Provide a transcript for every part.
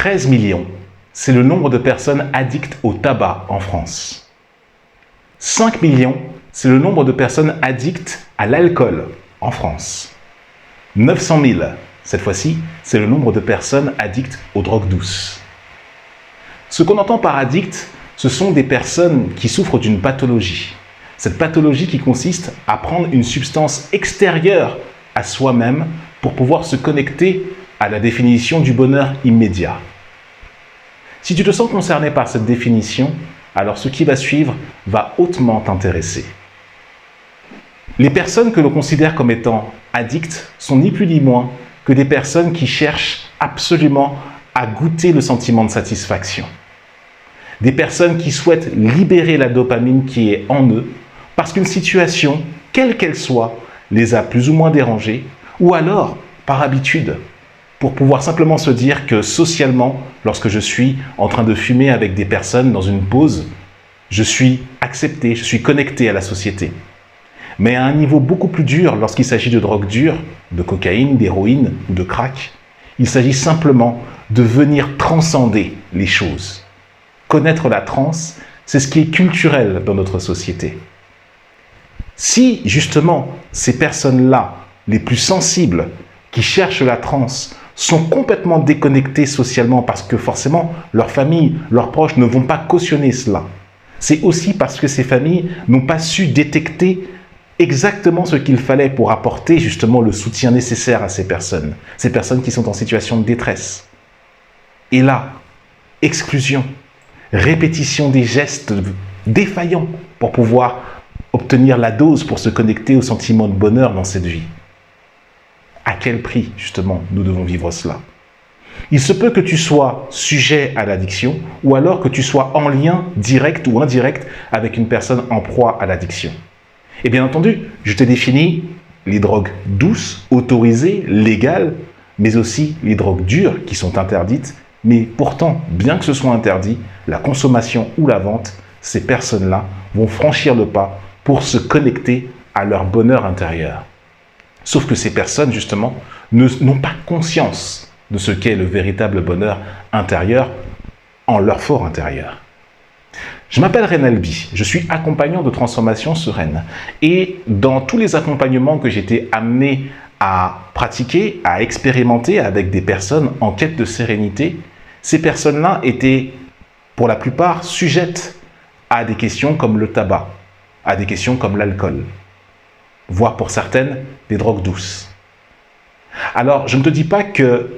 13 millions, c'est le nombre de personnes addictes au tabac en France. 5 millions, c'est le nombre de personnes addictes à l'alcool en France. 900 000, cette fois-ci, c'est le nombre de personnes addictes aux drogues douces. Ce qu'on entend par addict, ce sont des personnes qui souffrent d'une pathologie. Cette pathologie qui consiste à prendre une substance extérieure à soi-même pour pouvoir se connecter à la définition du bonheur immédiat. Si tu te sens concerné par cette définition, alors ce qui va suivre va hautement t'intéresser. Les personnes que l'on considère comme étant addictes sont ni plus ni moins que des personnes qui cherchent absolument à goûter le sentiment de satisfaction. Des personnes qui souhaitent libérer la dopamine qui est en eux parce qu'une situation, quelle qu'elle soit, les a plus ou moins dérangés, ou alors, par habitude, pour pouvoir simplement se dire que socialement, lorsque je suis en train de fumer avec des personnes dans une pause, je suis accepté, je suis connecté à la société. Mais à un niveau beaucoup plus dur, lorsqu'il s'agit de drogue dure, de cocaïne, d'héroïne ou de crack, il s'agit simplement de venir transcender les choses. Connaître la transe, c'est ce qui est culturel dans notre société. Si, justement, ces personnes-là, les plus sensibles, qui cherchent la transe, sont complètement déconnectées socialement parce que forcément, leur famille, leurs proches ne vont pas cautionner cela. C'est aussi parce que ces familles n'ont pas su détecter exactement ce qu'il fallait pour apporter justement le soutien nécessaire à ces personnes qui sont en situation de détresse. Et là, exclusion, répétition des gestes défaillants pour pouvoir obtenir la dose pour se connecter au sentiment de bonheur dans cette vie. À quel prix, justement, nous devons vivre cela? Il se peut que tu sois sujet à l'addiction ou alors que tu sois en lien direct ou indirect avec une personne en proie à l'addiction. Et bien entendu, je t'ai défini les drogues douces, autorisées, légales, mais aussi les drogues dures qui sont interdites. Mais pourtant, bien que ce soit interdit, la consommation ou la vente, ces personnes-là vont franchir le pas pour se connecter à leur bonheur intérieur. Sauf que ces personnes, justement, n'ont pas conscience de ce qu'est le véritable bonheur intérieur en leur fort intérieur. Je m'appelle Renalbi, je suis accompagnant de transformation sereine. Et dans tous les accompagnements que j'étais amené à pratiquer, à expérimenter avec des personnes en quête de sérénité, ces personnes-là étaient, pour la plupart, sujettes à des questions comme le tabac, à des questions comme l'alcool, voire pour certaines, des drogues douces. Alors, je ne te dis pas que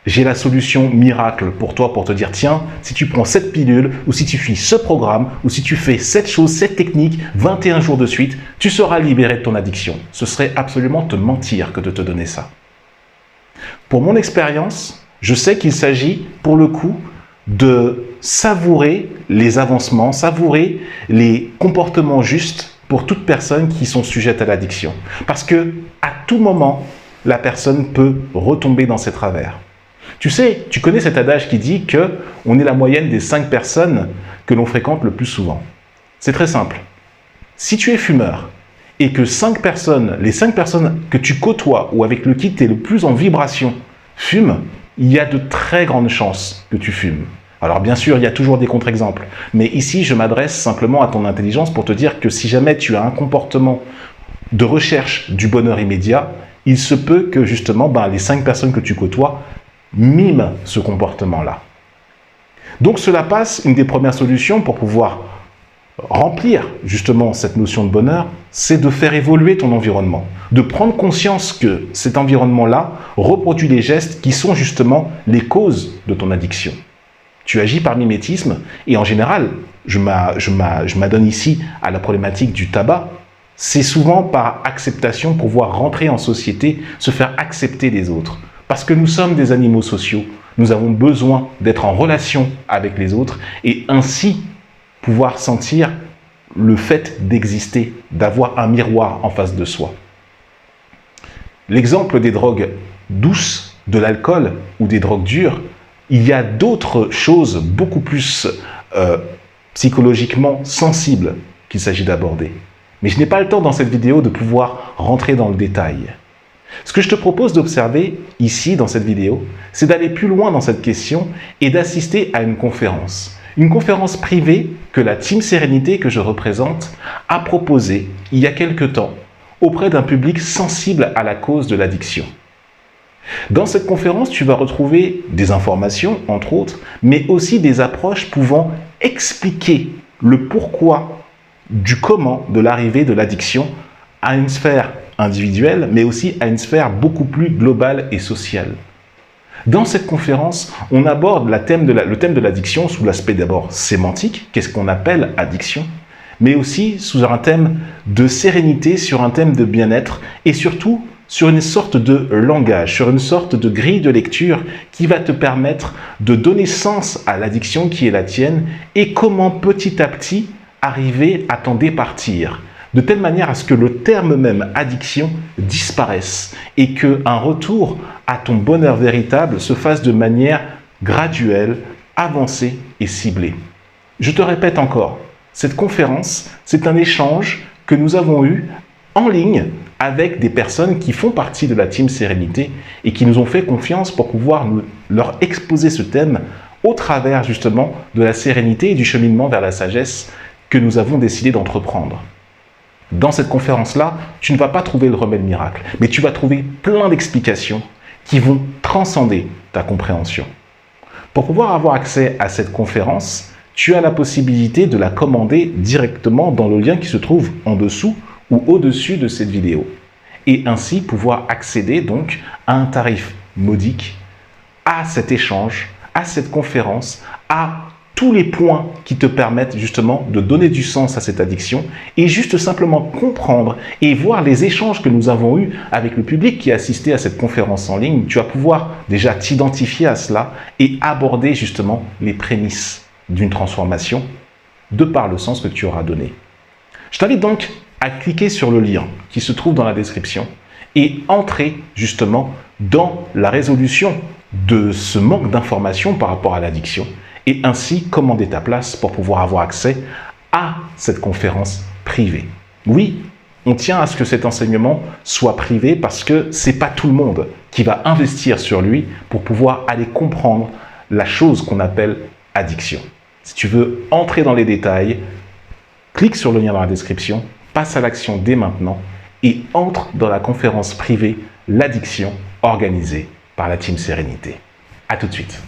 j'ai la solution miracle pour toi, pour te dire, tiens, si tu prends cette pilule, ou si tu suis ce programme, ou si tu fais cette chose, cette technique, 21 jours de suite, tu seras libéré de ton addiction. Ce serait absolument te mentir que de te donner ça. Pour mon expérience, je sais qu'il s'agit, pour le coup, de savourer les avancements, savourer les comportements justes pour toute personne qui sont sujettes à l'addiction. Parce que, à tout moment, la personne peut retomber dans ses travers. Tu sais, tu connais cet adage qui dit qu'on est la moyenne des 5 personnes que l'on fréquente le plus souvent. C'est très simple. Si tu es fumeur et que les 5 personnes que tu côtoies ou avec qui tu es le plus en vibration fument, il y a de très grandes chances que tu fumes. Alors bien sûr, il y a toujours des contre-exemples. Mais ici, je m'adresse simplement à ton intelligence pour te dire que si jamais tu as un comportement de recherche du bonheur immédiat, il se peut que justement les 5 personnes que tu côtoies miment ce comportement-là. Donc cela passe, une des premières solutions pour pouvoir remplir justement cette notion de bonheur, c'est de faire évoluer ton environnement, de prendre conscience que cet environnement-là reproduit les gestes qui sont justement les causes de ton addiction. Tu agis par mimétisme et en général, je m'adonne ici à la problématique du tabac, c'est souvent par acceptation pour pouvoir rentrer en société, se faire accepter des autres. Parce que nous sommes des animaux sociaux, nous avons besoin d'être en relation avec les autres et ainsi pouvoir sentir le fait d'exister, d'avoir un miroir en face de soi. L'exemple des drogues douces, de l'alcool ou des drogues dures, il y a d'autres choses beaucoup plus psychologiquement sensibles qu'il s'agit d'aborder. Mais je n'ai pas le temps dans cette vidéo de pouvoir rentrer dans le détail. Ce que je te propose d'observer ici dans cette vidéo, c'est d'aller plus loin dans cette question et d'assister à une conférence. Une conférence privée que la Team Sérénité que je représente a proposée il y a quelque temps auprès d'un public sensible à la cause de l'addiction. Dans cette conférence, tu vas retrouver des informations, entre autres, mais aussi des approches pouvant expliquer le pourquoi du comment de l'arrivée de l'addiction à une sphère individuelle, mais aussi à une sphère beaucoup plus globale et sociale. Dans cette conférence, on aborde le thème de l'addiction sous l'aspect d'abord sémantique, qu'est-ce qu'on appelle addiction, mais aussi sous un thème de sérénité, sur un thème de bien-être et surtout sur une sorte de langage, sur une sorte de grille de lecture qui va te permettre de donner sens à l'addiction qui est la tienne et comment petit à petit arriver à t'en départir, de telle manière à ce que le terme même addiction disparaisse et qu'un retour à ton bonheur véritable se fasse de manière graduelle, avancée et ciblée. Je te répète encore, cette conférence, c'est un échange que nous avons eu en ligne avec des personnes qui font partie de la Team Sérénité et qui nous ont fait confiance pour pouvoir leur exposer ce thème au travers justement de la sérénité et du cheminement vers la sagesse que nous avons décidé d'entreprendre. Dans cette conférence-là, tu ne vas pas trouver le remède miracle, mais tu vas trouver plein d'explications qui vont transcender ta compréhension. Pour pouvoir avoir accès à cette conférence, tu as la possibilité de la commander directement dans le lien qui se trouve en dessous ou au-dessus de cette vidéo. Et ainsi pouvoir accéder donc à un tarif modique, à cet échange, à cette conférence, à tous les points qui te permettent justement de donner du sens à cette addiction et juste simplement comprendre et voir les échanges que nous avons eus avec le public qui a assisté à cette conférence en ligne. Tu vas pouvoir déjà t'identifier à cela et aborder justement les prémices d'une transformation de par le sens que tu auras donné. Je t'invite donc à cliquer sur le lien qui se trouve dans la description et entrer justement dans la résolution de ce manque d'informations par rapport à l'addiction et ainsi commander ta place pour pouvoir avoir accès à cette conférence privée. Oui, on tient à ce que cet enseignement soit privé parce que c'est pas tout le monde qui va investir sur lui pour pouvoir aller comprendre la chose qu'on appelle addiction. Si tu veux entrer dans les détails, clique sur le lien dans la description, passe à l'action dès maintenant et entre dans la conférence privée L'addiction organisée par la Team Sérénité. À tout de suite.